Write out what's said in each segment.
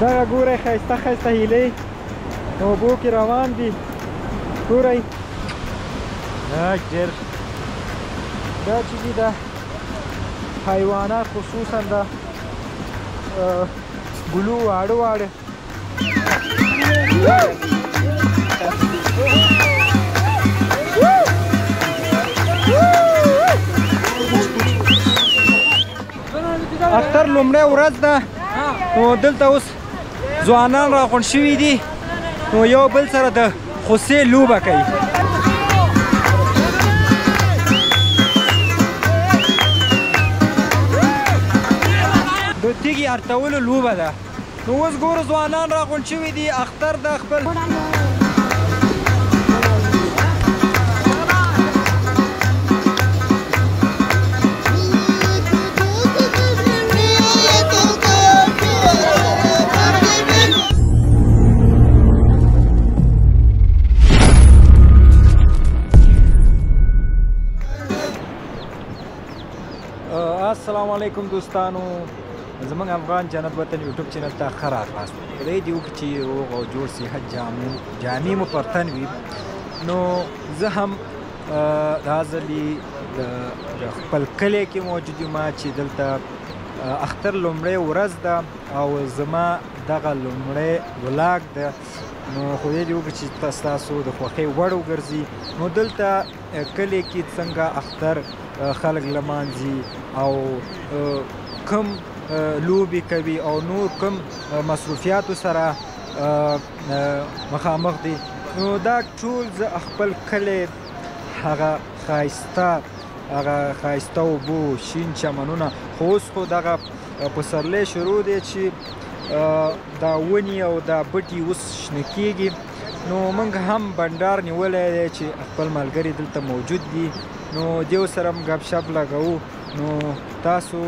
دغه ګورئ ښایسته ښایسته هیلۍ په اوبو کې روان دي. ګورئ ډېر دا چې دي د حیوانات خصوصا د ګلو واړه واړه اختر لومړی ورځ ده نو دلته اوس ځوانان راغونډ شوي دي نو یو بل سره د خوسې لوبه کوي. د تیږې ارتولو لوبه ده. نو اوس ګورو ځوانان راغونډ شوي دي اختر د خپل السلام علیکم دوستانو، زمونږ افغان جنت وطن یوټیوب چینل ته ښه راغلاست. خدای دې وکړي چې روغ او جوړ صحت جامې مو پر تن وي. نو زه هم دا ځلې د خپل کلی کې موجود یم چې دلته اختر لومړی ورځ ده او زما دغه لومړی ولاګ ده. نو خدای دې وکړي چې ستاسو د خوښۍ وړ وګرځي. نو دلته کلی کې څنګه اختر خلک لمانځي او کم لوبې کوي او نور کم مصروفیاتو سره مخامخ دي. نو دا ټول زه خپل کلی هغه ښایسته اوبو شین چمنونه خو اوس خو دغه پسرلی شروع دی چې دا ونې او دا بټي اوس شنه کېږي. نو موږ هم بنډار نیولی دی چې خپل ملګري دلته موجود دي نو دیو سره هم ګپ شپ لګوو. نو تاسو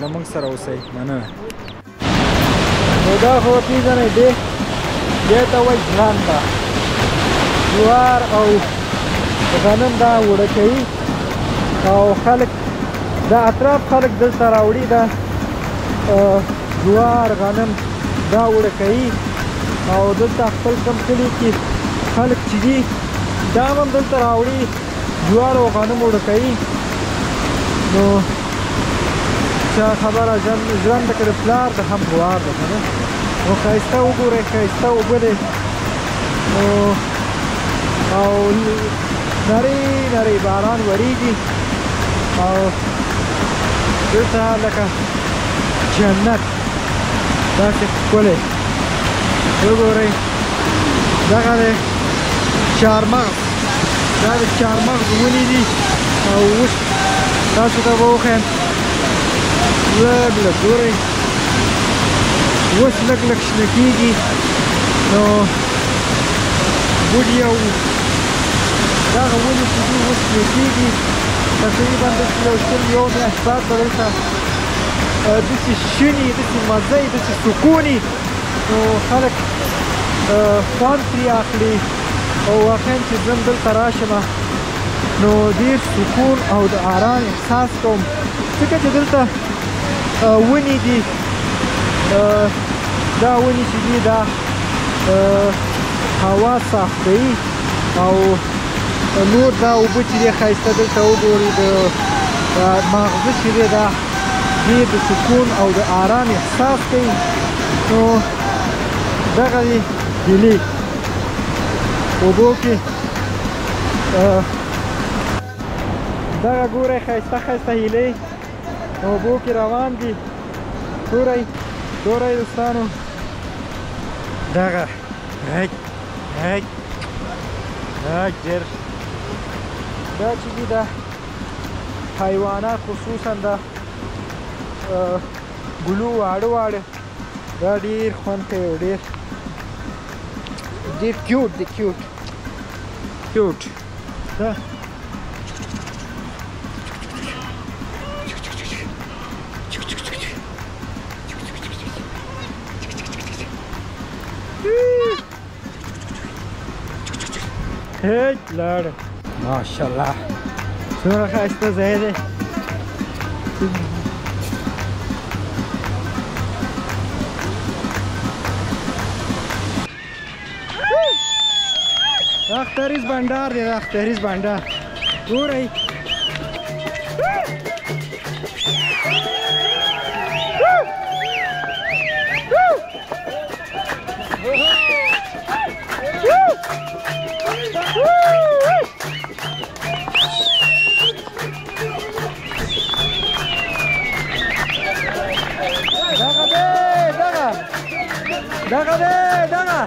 له موږ سره اوسئ. مننه. نو دا خو پېژنئ دې ته وایي ژرنده جوار او غنم دا اوړه کوي او خلک د اطراف خلک دلته راوړي دا جوار غنم دا اوړه کوي او دلته خپل کم کلي کې خلک چې دي دا هم دلته راوړي جوار او غنم اوړه کوي. نو چا خبره ژرنده که د پلار ده هم غوار ده که نه. نو ښایسته وګورئ ښایسته اوبه دی او نری نری باران وریږي او دلته لکه جنت داسې ښکلی. وګورئ دغه دی چهارمغز، دا د چهارمغز ونې دي او اوس تاسو ته به وښیم لږ لږ ګورئ اوس لږ لږ شنه کېږي. نو بوټي او دغه ونې چې دي اوس شنه کېږي تقریبا داسې یو میاشت بعد به دلته داسې شنې داسې مزه یي داسې سکون یي. نو خلک خوند ترې اخلي او واقعا چې زه هم دلته راشم نو ډېر سکون او د آرام احساس کوم ځکه چې دلته ونې دي. دا ونې چې دي دا هوا صاف کوي او نور دا اوبه چې دي ښایسته دلته وګورئ د ماغزه چې دی دا ډېر د سکون او د آرام احساس کوي. نو دغه دی هیلې اوبو کې دغه ګورئ ښایسته ښایسته هیلۍ اوبو کې روان دي. ګورئ دوستانو دغه ډېر دا چې دي د حیوانات خصوصا د ګلو واړه واړه دا ډېر خوند کوي او ډېر کیوټ دی کیوټ دا هیچ لاړه ماشاءالله څومره ښایسته ځای دی. دا اختریز بندر دی، دا اختریز بندر ګورئ. دغه دی دغه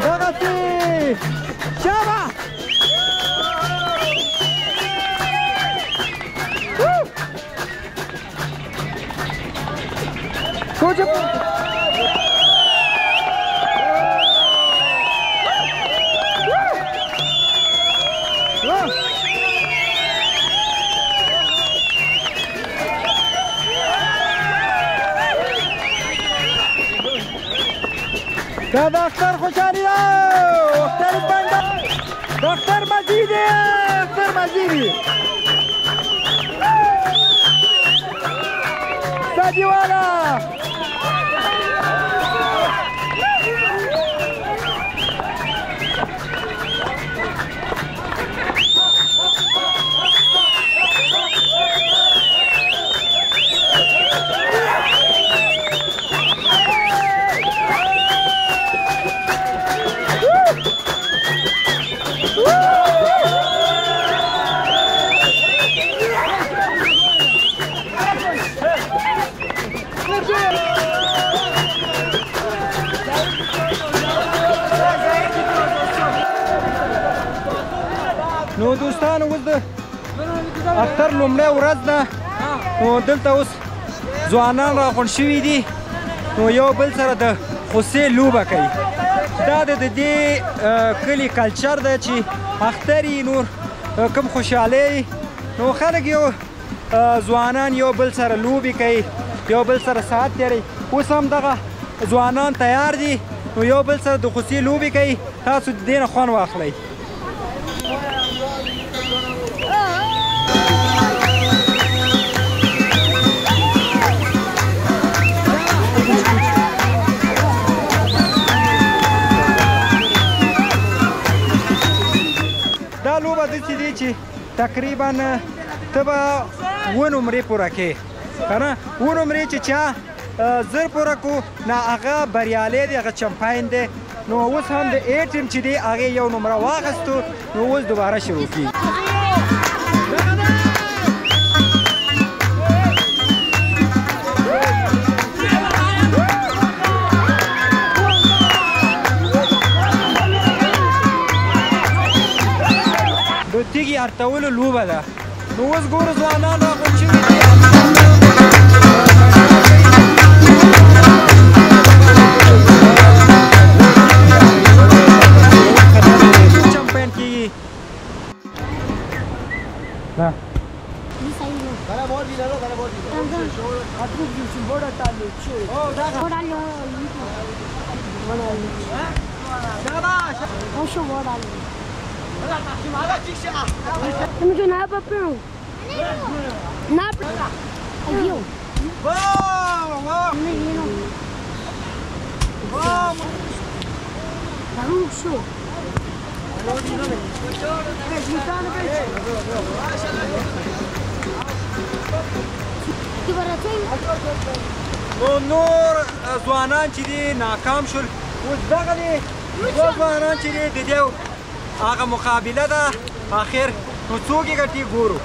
دغسې شابه کوچ دا دختر خوشحالی دا دختر بنده دختر مزیدی دختر مزیدی سادی والا نو دوستان اوس د اختر لومړۍ ورځ ده نو دلته اوس ځوانان راغونډ شوي دي نو یو بل سره د خوسې لوبه کوي دا د دې کلي کلچر دی چې اختر یې نور کوم خوشحالۍ نو خلک یو ځوانان یو بل سره لوبې کوي یو بل سره ساعت تېروي اوس هم دغه ځوانان تیار دي نو یو بل سره د خوسې لوبې کوي تاسو د دې نه خوند واخلئ دا لوبه داسې دی چې تقریبا ته به 7 نمرې پوره کوې که نه 7 نمرې چې چا 1000 پوره کړو نه هغه بریالی دی هغه چمپاین دی نو اوس هم د A ټیم چې دی هغې 1 نمره واخیستو نو اوس دوباره شروع کېږي تیږې ارتولو لوبه ده نو اوس ګورو ځوانان راغونډ شوي دي چمپیون کېږي Tamo de nada pra pão. Nada pra... Aí, ó. Vamos, vamos! Menino. Vamos! Vamos, show. نو نور ځوانان چې دي ناکام شول اوس دغه دي دوه ځوانان چې دي د دې هغه مقابله ده اخر نو څوک یې ګټي ګورو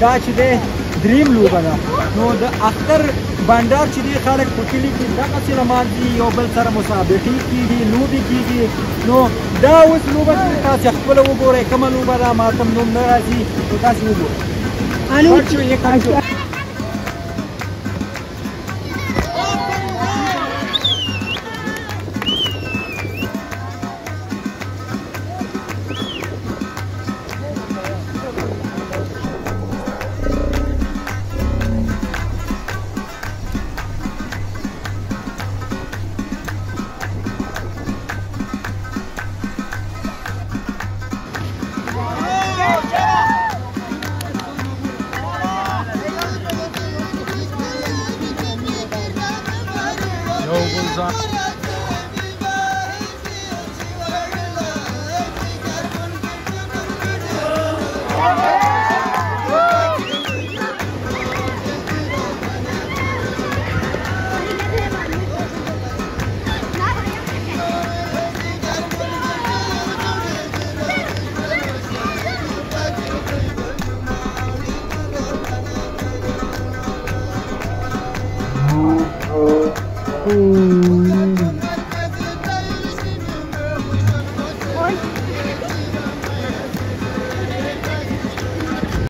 دا چې دی دریم لوبه ده نو د اختر بنډار چې دی خلک په کلي کې دغسې لمانځي یو بل سره مسابقې کېږي لوبې کېږي نو دا اوس لوبه تاسې خپله وګورئ کومه لوبه ده ما ته نوم نه راځي نو تاسې وګورئ Mm.